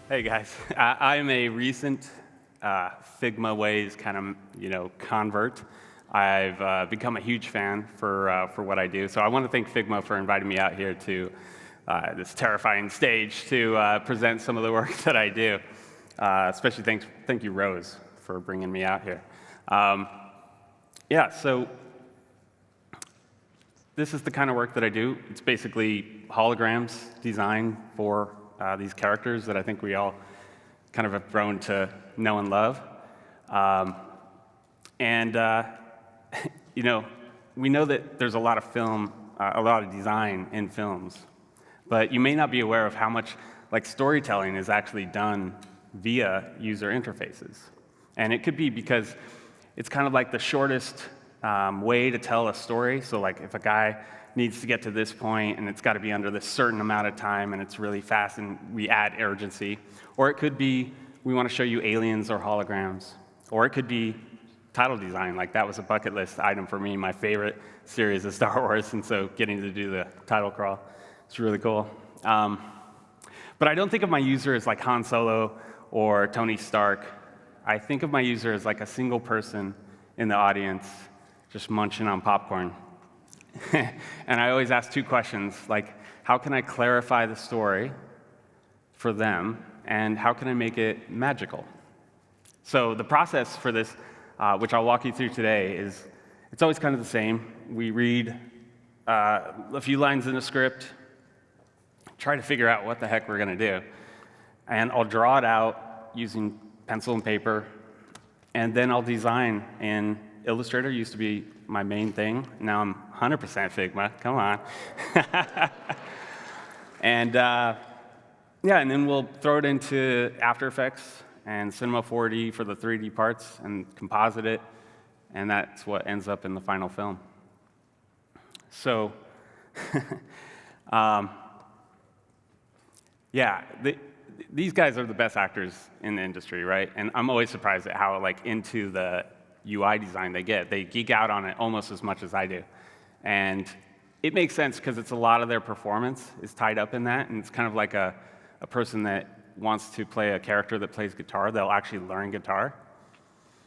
Hey guys, I'm a recent Figma ways kind of convert. I've become a huge fan for what I do. So I want to thank Figma for inviting me out here to this terrifying stage to present some of the work that I do. Especially thank you Rose for bringing me out here. So this is the kind of work that I do. It's basically holograms designed for these characters that I think we all kind of have grown to know and love. We know that there's a lot of film, a lot of design in films, but you may not be aware of how much storytelling is actually done via user interfaces. And it could be because it's kind of like the shortest way to tell a story. So if a guy needs to get to this point and it's got to be under this certain amount of time and it's really fast and we add urgency. Or it could be we want to show you aliens or holograms. Or it could be title design. That was a bucket list item for me, my favorite series of Star Wars, and so getting to do the title crawl, it's really cool. But I don't think of my user as like Han Solo or Tony Stark. I think of my user as like a single person in the audience just munching on popcorn. And I always ask two questions, how can I clarify the story for them, and how can I make it magical? So the process for this, which I'll walk you through today, it's always kind of the same. We read a few lines in a script, try to figure out what the heck we're going to do, and I'll draw it out using pencil and paper, and then I'll design in Illustrator. Used to be my main thing. Now I'm 100% Figma. Come on. And then we'll throw it into After Effects and Cinema 4D for the 3D parts and composite it, and that's what ends up in the final film. So, these guys are the best actors in the industry, right? And I'm always surprised at how into the UI design they get. They geek out on it almost as much as I do. And it makes sense because it's a lot of their performance is tied up in that, and it's kind of like a person that wants to play a character that plays guitar. They'll actually learn guitar.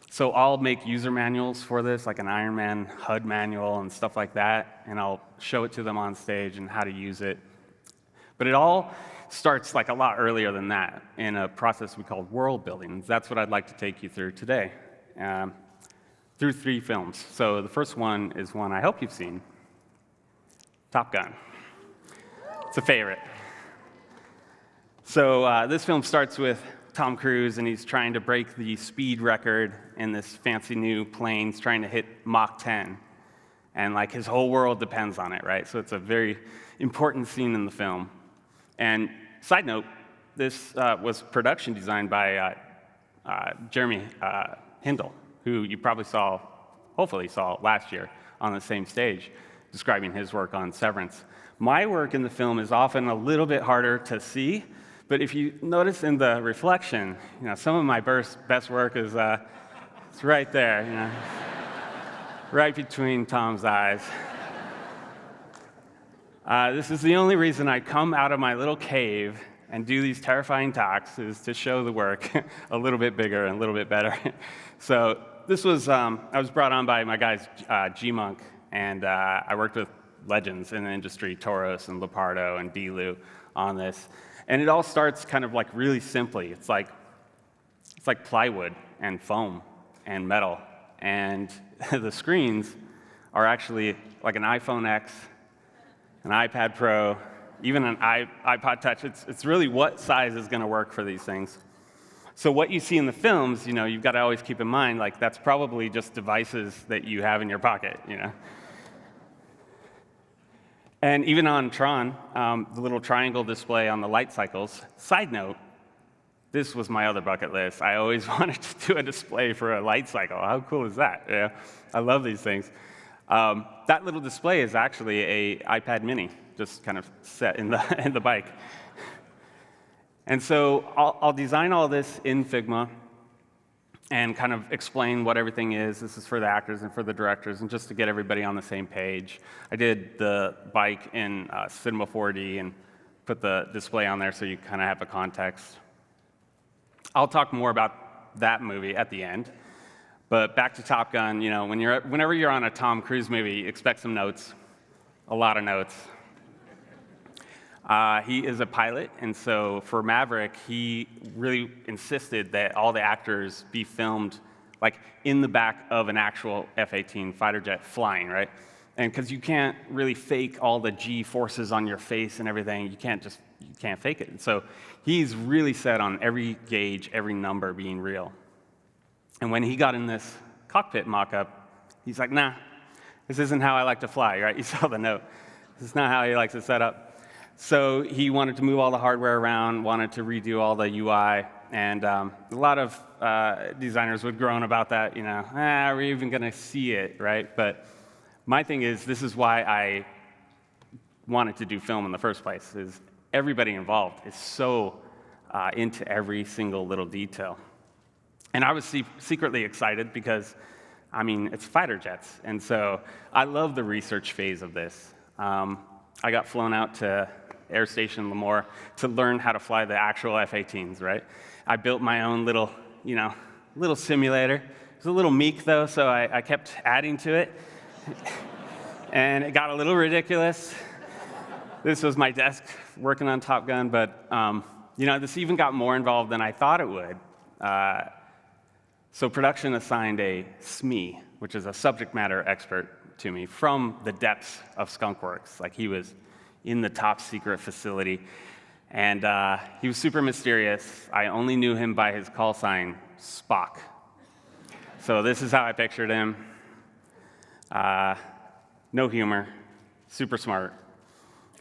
So I'll make user manuals for this, like an Iron Man HUD manual and stuff like that, and I'll show it to them on stage and how to use it. But it all starts a lot earlier than that in a process we call world building. That's what I'd like to take you through today, through 3 films. So the first one is one I hope you've seen, Top Gun. It's a favorite. So this film starts with Tom Cruise, and he's trying to break the speed record in this fancy new plane. He's trying to hit Mach 10, and his whole world depends on it, right? So it's a very important scene in the film. And side note, this was production designed by Jeremy Hindle, who you probably hopefully saw last year on the same stage, describing his work on Severance. My work in the film is often a little bit harder to see, but if you notice in the reflection, some of my best work is it's right there, right between Tom's eyes. This is the only reason I come out of my little cave and do these terrifying talks, is to show the work a little bit bigger and a little bit better. So this was, I was brought on by my guys, G-Monk, and I worked with legends in the industry, Toros and Lepardo and D-Lou on this. And it all starts kind of really simply. It's like plywood and foam and metal. And the screens are actually like an iPhone X, an iPad Pro, even an iPod Touch. It's really what size is going to work for these things. So what you see in the films, you've got to always keep in mind, that's probably just devices that you have in your pocket, And even on Tron, the little triangle display on the light cycles. Side note, this was my other bucket list. I always wanted to do a display for a light cycle. How cool is that? Yeah, I love these things. That little display is actually an iPad mini, just kind of set in the bike. And so I'll design all this in Figma and kind of explain what everything is. This is for the actors and for the directors, and just to get everybody on the same page. I did the bike in Cinema 4D and put the display on there so you kind of have a context. I'll talk more about that movie at the end. But back to Top Gun, whenever you're on a Tom Cruise movie, expect some notes, a lot of notes. He is a pilot, and so for Maverick, he really insisted that all the actors be filmed like in the back of an actual F-18 fighter jet flying, right? And because you can't really fake all the G forces on your face and everything, you can't fake it. And so he's really set on every gauge, every number being real. And when he got in this cockpit mock-up, he's like, nah, this isn't how I like to fly, right? You saw the note. This is not how he likes to set up. So he wanted to move all the hardware around, wanted to redo all the UI, and a lot of designers would groan about that, are we even going to see it, right? But my thing is, this is why I wanted to do film in the first place, is everybody involved is so into every single little detail. And I was secretly excited because, it's fighter jets, and so I love the research phase of this. I got flown out to Air Station Lemoore to learn how to fly the actual F-18s, right? I built my own little simulator. It was a little meek, though, so I kept adding to it. And it got a little ridiculous. This was my desk working on Top Gun, but this even got more involved than I thought it would. So production assigned a SME, which is a subject matter expert, to me from the depths of Skunkworks. Like, he was in the top secret facility, and he was super mysterious. I only knew him by his call sign, Spock. So this is how I pictured him. No humor, super smart.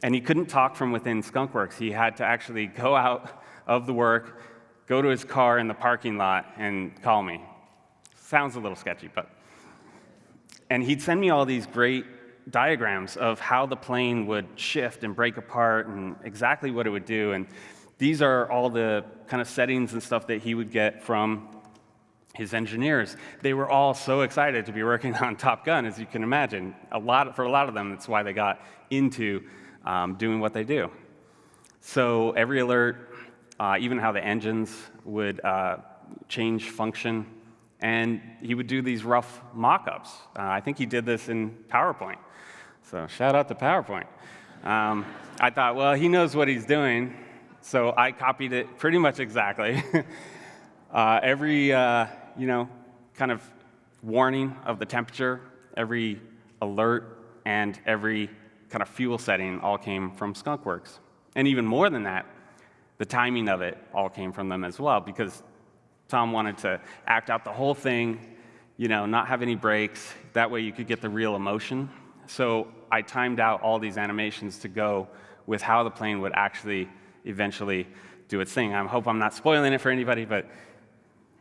And he couldn't talk from within Skunkworks. He had to actually go out of the work, go to his car in the parking lot, and call me. Sounds a little sketchy, but. And he'd send me all these great diagrams of how the plane would shift and break apart and exactly what it would do. And these are all the kind of settings and stuff that he would get from his engineers. They were all so excited to be working on Top Gun, as you can imagine. For a lot of them, that's why they got into doing what they do. So every alert, even how the engines would change function, and he would do these rough mock-ups. I think he did this in PowerPoint. So shout out to PowerPoint. I thought, well, he knows what he's doing, so I copied it pretty much exactly. Every kind of warning of the temperature, every alert, and every kind of fuel setting all came from Skunkworks. And even more than that, the timing of it all came from them as well, because Tom wanted to act out the whole thing, not have any breaks. That way you could get the real emotion. So I timed out all these animations to go with how the plane would actually eventually do its thing. I hope I'm not spoiling it for anybody, but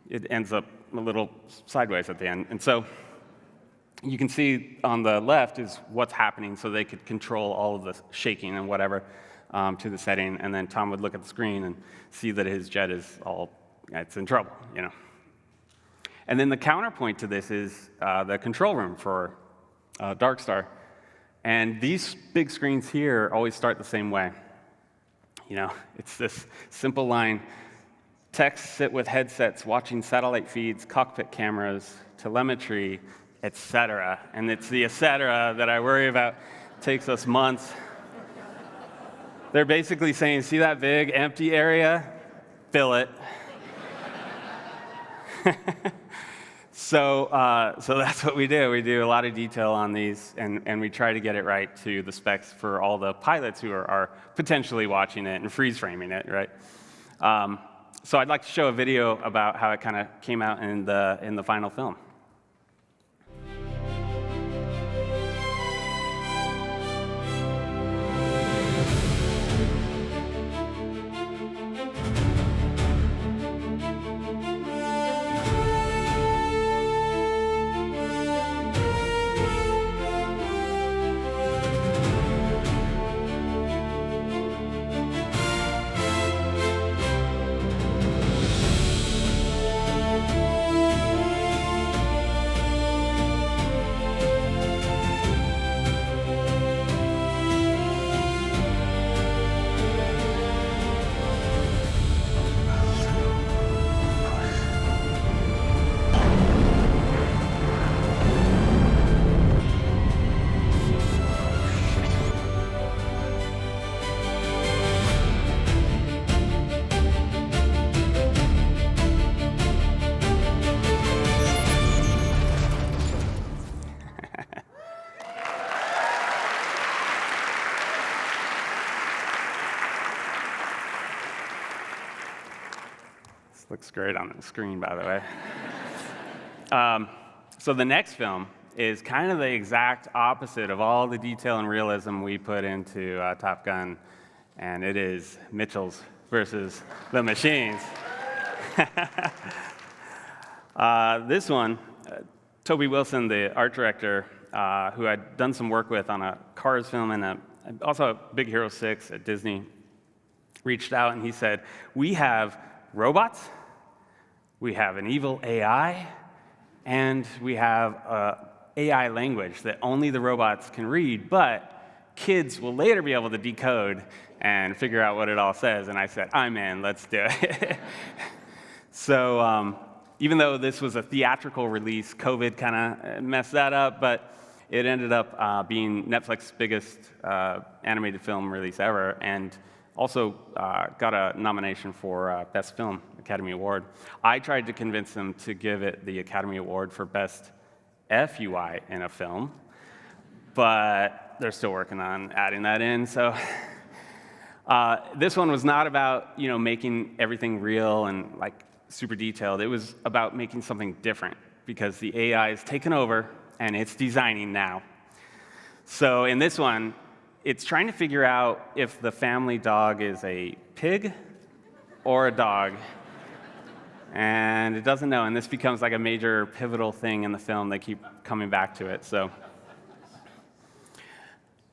it ends up a little sideways at the end. And so you can see on the left is what's happening, so they could control all of the shaking and whatever to the setting. And then Tom would look at the screen and see that his jet is it's in trouble, And then the counterpoint to this is the control room for Dark Star. And these big screens here always start the same way. It's this simple line: techs sit with headsets watching satellite feeds, cockpit cameras, telemetry, etc. And it's the etc. that I worry about. It takes us months. They're basically saying, see that big empty area? Fill it. So that's what we do. We do a lot of detail on these, and we try to get it right to the specs for all the pilots who are potentially watching it and freeze framing it, right? So I'd like to show a video about how it kind of came out in the final film. looks great on the screen, by the way. So the next film is kind of the exact opposite of all the detail and realism we put into Top Gun, and it is Mitchells versus the Machines. This one, Toby Wilson, the art director, who I'd done some work with on a Cars film and also a Big Hero 6 at Disney, reached out and he said, we have robots, we have an evil AI, and we have AI language that only the robots can read, but kids will later be able to decode and figure out what it all says. And I said, I'm in, let's do it. So even though this was a theatrical release, COVID kind of messed that up, but it ended up being Netflix's biggest animated film release ever, and also got a nomination for Best Film Academy Award. I tried to convince them to give it the Academy Award for Best FUI in a film, but they're still working on adding that in. So this one was not about making everything real and like super detailed. It was about making something different because the AI is taken over and it's designing now. So in this one, it's trying to figure out if the family dog is a pig or a dog. And it doesn't know, and this becomes like a major pivotal thing in the film. They keep coming back to it. So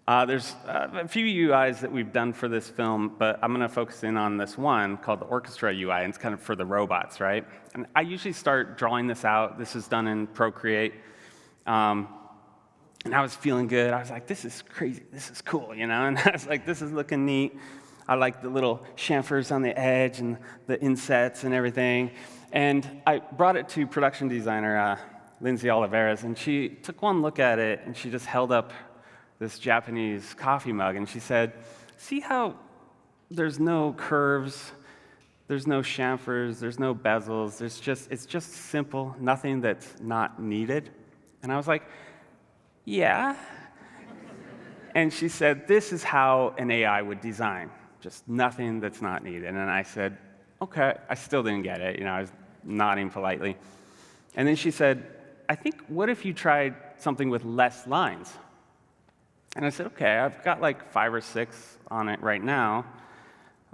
there's a few UIs that we've done for this film, but I'm going to focus in on this one called the Orchestra UI, and it's kind of for the robots, right? And I usually start drawing this out. This is done in Procreate. And I was feeling good. I was like, this is crazy. This is cool, And I was like, this is looking neat. I like the little chamfers on the edge and the insets and everything. And I brought it to production designer Lindsay Oliveras, and she took one look at it, and she just held up this Japanese coffee mug, and she said, see how there's no curves, there's no chamfers, there's no bezels, it's just simple, nothing that's not needed. And I was like, yeah. And she said, this is how an AI would design. Just nothing that's not needed. And I said, okay. I still didn't get it. I was nodding politely. And then she said, I think, what if you tried something with less lines? And I said, okay, I've got like 5 or 6 on it right now.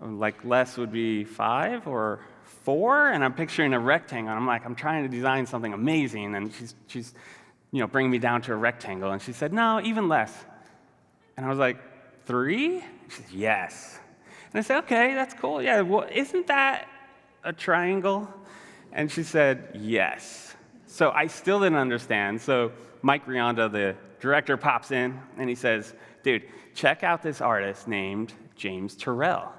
Like less would be 5 or 4, and I'm picturing a rectangle. And I'm trying to design something amazing, and she's bringing me down to a rectangle. And she said, no, even less. And I was like, 3? She said, yes. And I said, okay, that's cool. Yeah, well, isn't that a triangle? And she said, yes. So I still didn't understand. So Mike Rionda, the director, pops in, and he says, dude, check out this artist named James Turrell.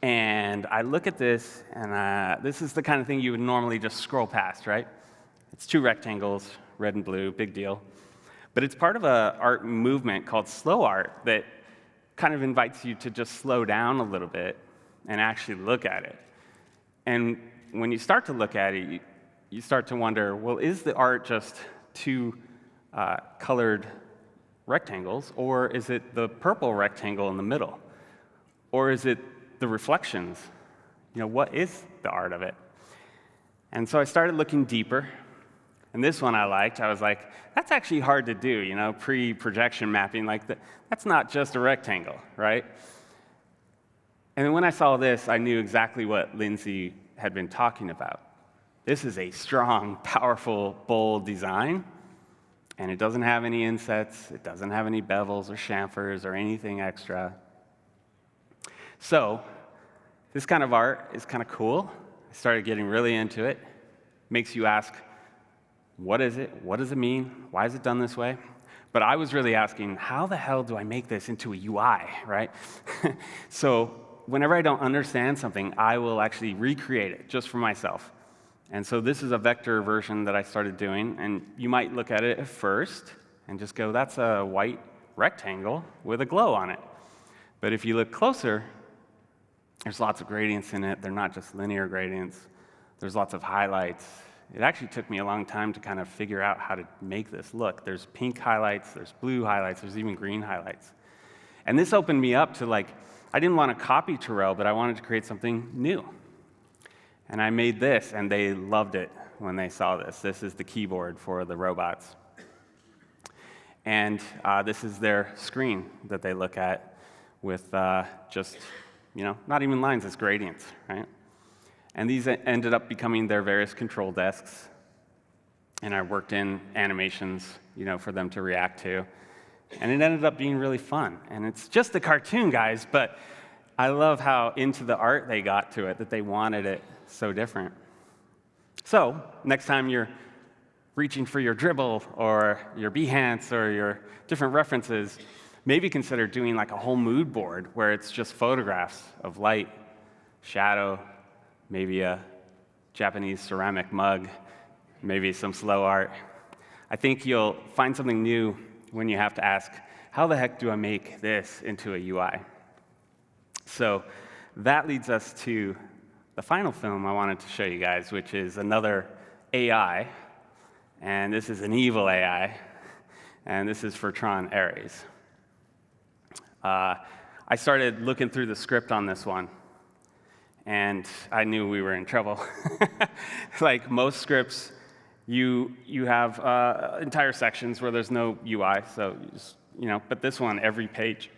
And I look at this, and this is the kind of thing you would normally just scroll past, right? It's 2 rectangles, red and blue, big deal. But it's part of an art movement called slow art that kind of invites you to just slow down a little bit and actually look at it. And when you start to look at it, you start to wonder, well, is the art just 2 colored rectangles, or is it the purple rectangle in the middle? Or is it the reflections? What is the art of it? And so I started looking deeper. And this one I liked. I was like, that's actually hard to do, pre-projection mapping. That's not just a rectangle, right? And then when I saw this, I knew exactly what Lindsay had been talking about. This is a strong, powerful, bold design, and it doesn't have any insets, it doesn't have any bevels or chamfers or anything extra. So this kind of art is kind of cool. I started getting really into it. Makes you ask, what is it? What does it mean? Why is it done this way? But I was really asking, how the hell do I make this into a UI, right? So whenever I don't understand something, I will actually recreate it just for myself. And so this is a vector version that I started doing, and you might look at it at first and just go, that's a white rectangle with a glow on it. But if you look closer, there's lots of gradients in it. They're not just linear gradients. There's lots of highlights. It actually took me a long time to kind of figure out how to make this look. There's pink highlights, there's blue highlights, there's even green highlights. And this opened me up to I didn't want to copy Turrell, but I wanted to create something new. And I made this, and they loved it when they saw this. This is the keyboard for the robots. And this is their screen that they look at with just, not even lines, it's gradients, right? And these ended up becoming their various control desks. And I worked in animations, for them to react to. And it ended up being really fun. And it's just a cartoon, guys, but I love how into the art they got to it, that they wanted it so different. So, next time you're reaching for your dribble or your Behance or your different references, maybe consider doing like a whole mood board where it's just photographs of light, shadow, maybe a Japanese ceramic mug, maybe some slow art. I think you'll find something new when you have to ask, how the heck do I make this into a UI? So that leads us to the final film I wanted to show you guys, which is another AI. And this is an evil AI. And this is for Tron Ares. I started looking through the script on this one. And I knew we were in trouble. Like most scripts, you have entire sections where there's no UI. So, but this one, every page,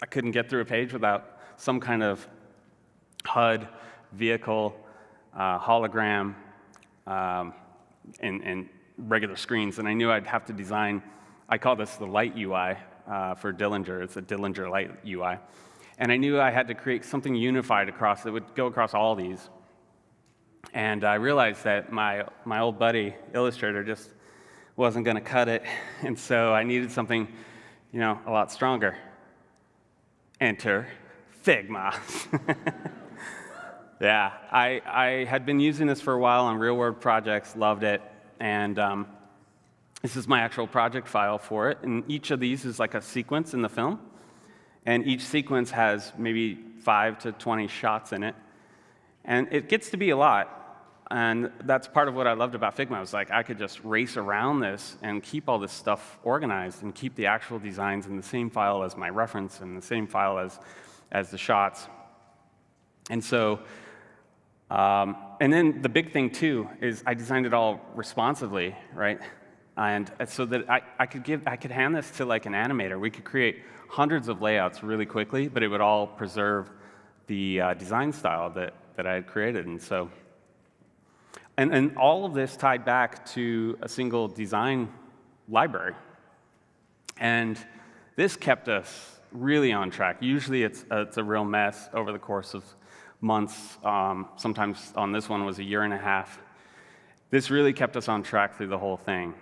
I couldn't get through a page without some kind of HUD, vehicle, hologram, and regular screens. And I knew I'd have to design, I call this the light UI for Dillinger. It's a Dillinger light UI. And I knew I had to create something unified across that would go across all these. And I realized that my old buddy, Illustrator, just wasn't going to cut it. And so I needed something, a lot stronger. Enter Figma. Yeah, I had been using this for a while on real-world projects, loved it, and this is my actual project file for it. And each of these is like a sequence in the film, and each sequence has maybe 5 to 20 shots in it, and it gets to be a lot. And that's part of what I loved about Figma. I was like, I could just race around this and keep all this stuff organized and keep the actual designs in the same file as my reference and the same file as the shots. And so, and then the big thing too is I designed it all responsively, right? And so that I could hand this to like an animator. We could create hundreds of layouts really quickly, but it would all preserve the design style that I had created. And so, and all of this tied back to a single design library. And this kept us really on track. Usually it's a real mess over the course of months. Sometimes on this one was a year and a half. This really kept us on track through the whole thing.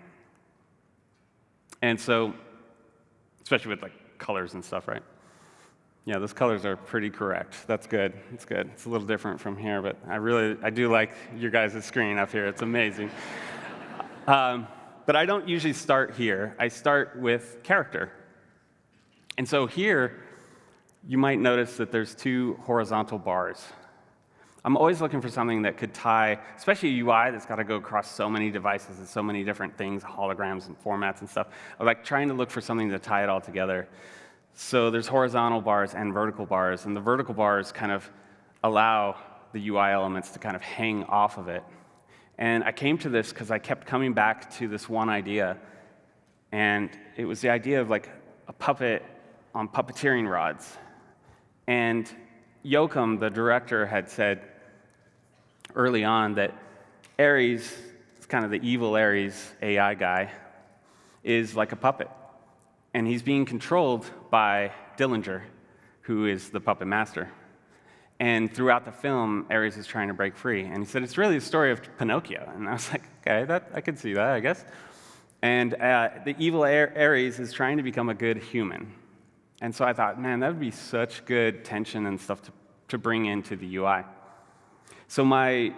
And so, especially with like colors and stuff, right? Yeah, those colors are pretty correct. That's good. It's good. It's a little different from here, but I do like your guys' screen up here. It's amazing. But I don't usually start here. I start with character. And so here, you might notice that there's 2 horizontal bars. I'm always looking for something that could tie, especially a UI that's got to go across so many devices and so many different things, holograms and formats and stuff. I like trying to look for something to tie it all together. So there's horizontal bars and vertical bars, and the vertical bars kind of allow the UI elements to kind of hang off of it. And I came to this because I kept coming back to this one idea, and it was the idea of like a puppet on puppeteering rods. And Joachim, the director, had said early on that Ares, kind of the evil Ares AI guy, is like a puppet. And he's being controlled by Dillinger, who is the puppet master. And throughout the film, Ares is trying to break free. And he said, it's really the story of Pinocchio. And I was like, okay, I could see that, I guess. And the evil Ares is trying to become a good human. And so I thought, man, that would be such good tension and stuff to bring into the UI. So my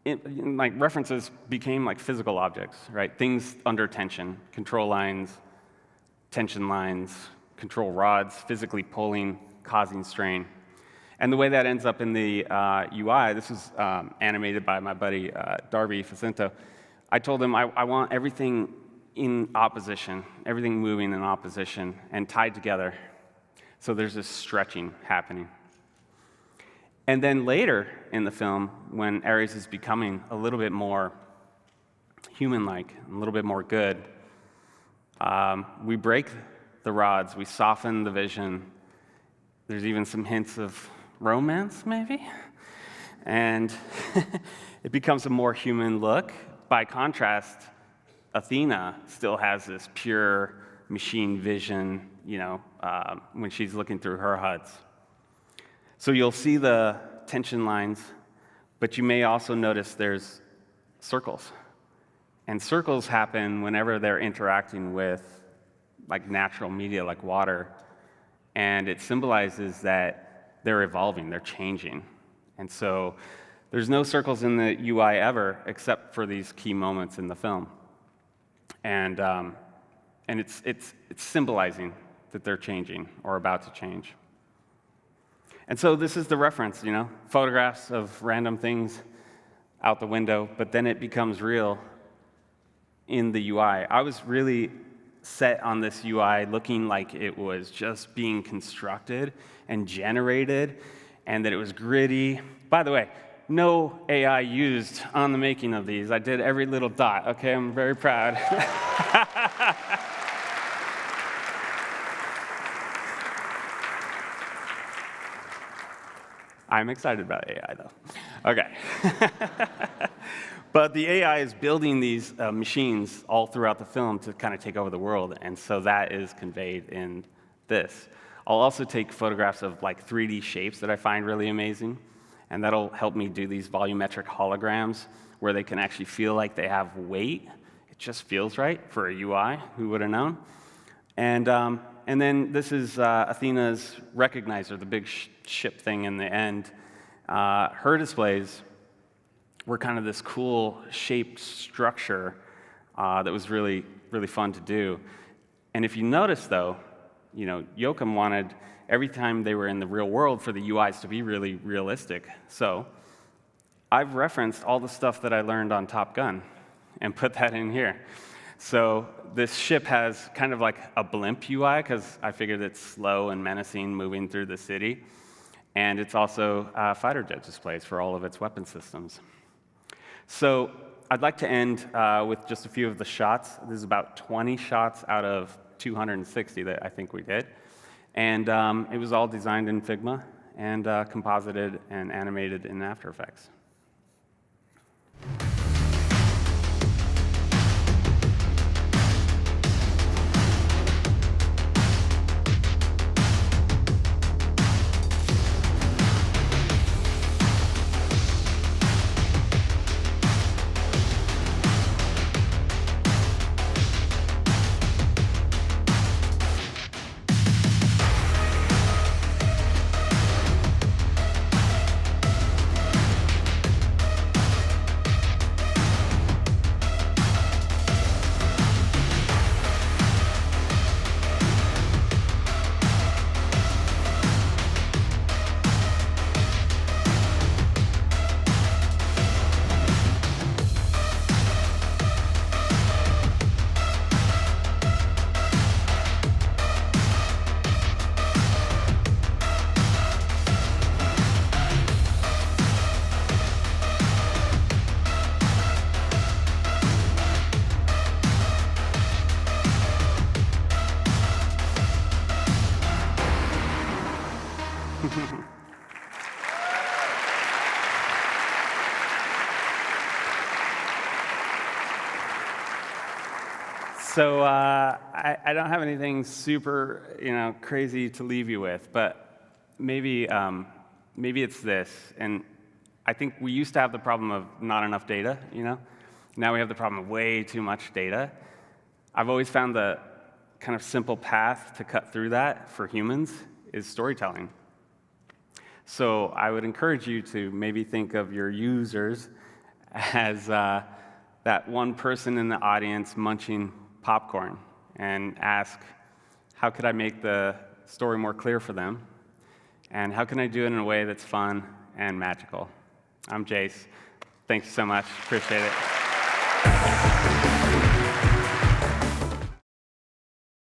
references became like physical objects, right? Things under tension, control lines, tension lines, control rods, physically pulling, causing strain. And the way that ends up in the UI, this was animated by my buddy Darby Facento. I told him I want everything in opposition, everything moving in opposition and tied together. So there's this stretching happening. And then later in the film, when Ares is becoming a little bit more human-like, a little bit more good, we break the rods, we soften the vision. There's even some hints of romance, maybe? And it becomes a more human look. By contrast, Athena still has this pure machine vision, when she's looking through her HUDs. So you'll see the tension lines, but you may also notice there's circles. And circles happen whenever they're interacting with natural media like water, and it symbolizes that they're evolving, they're changing. And so there's no circles in the UI ever except for these key moments in the film. And it's symbolizing that they're changing or about to change. And so this is the reference, photographs of random things out the window, but then it becomes real in the UI. I was really set on this UI looking like it was just being constructed and generated, and that it was gritty. By the way, no AI used on the making of these. I did every little dot, okay? I'm very proud. I'm excited about AI, though. Okay. But the AI is building these machines all throughout the film to kind of take over the world, and so that is conveyed in this. I'll also take photographs of 3D shapes that I find really amazing, and that'll help me do these volumetric holograms where they can actually feel like they have weight. It just feels right for a UI. Who would have known? And then this is Athena's recognizer, the big ship thing in the end. Her displays were kind of this cool shaped structure that was really, really fun to do. And if you notice, though, Joachim wanted every time they were in the real world for the UIs to be really realistic. So I've referenced all the stuff that I learned on Top Gun and put that in here. So this ship has kind of like a blimp UI, because I figured it's slow and menacing moving through the city. And it's also fighter jet displays for all of its weapon systems. So I'd like to end with just a few of the shots. This is about 20 shots out of 260 that I think we did. And it was all designed in Figma and composited and animated in After Effects. So I don't have anything super, crazy to leave you with, but maybe it's this. And I think we used to have the problem of not enough data, Now we have the problem of way too much data. I've always found the kind of simple path to cut through that for humans is storytelling. So I would encourage you to maybe think of your users as that one person in the audience munching popcorn, and ask, how could I make the story more clear for them? And how can I do it in a way that's fun and magical? I'm Jayse. Thanks so much. Appreciate it.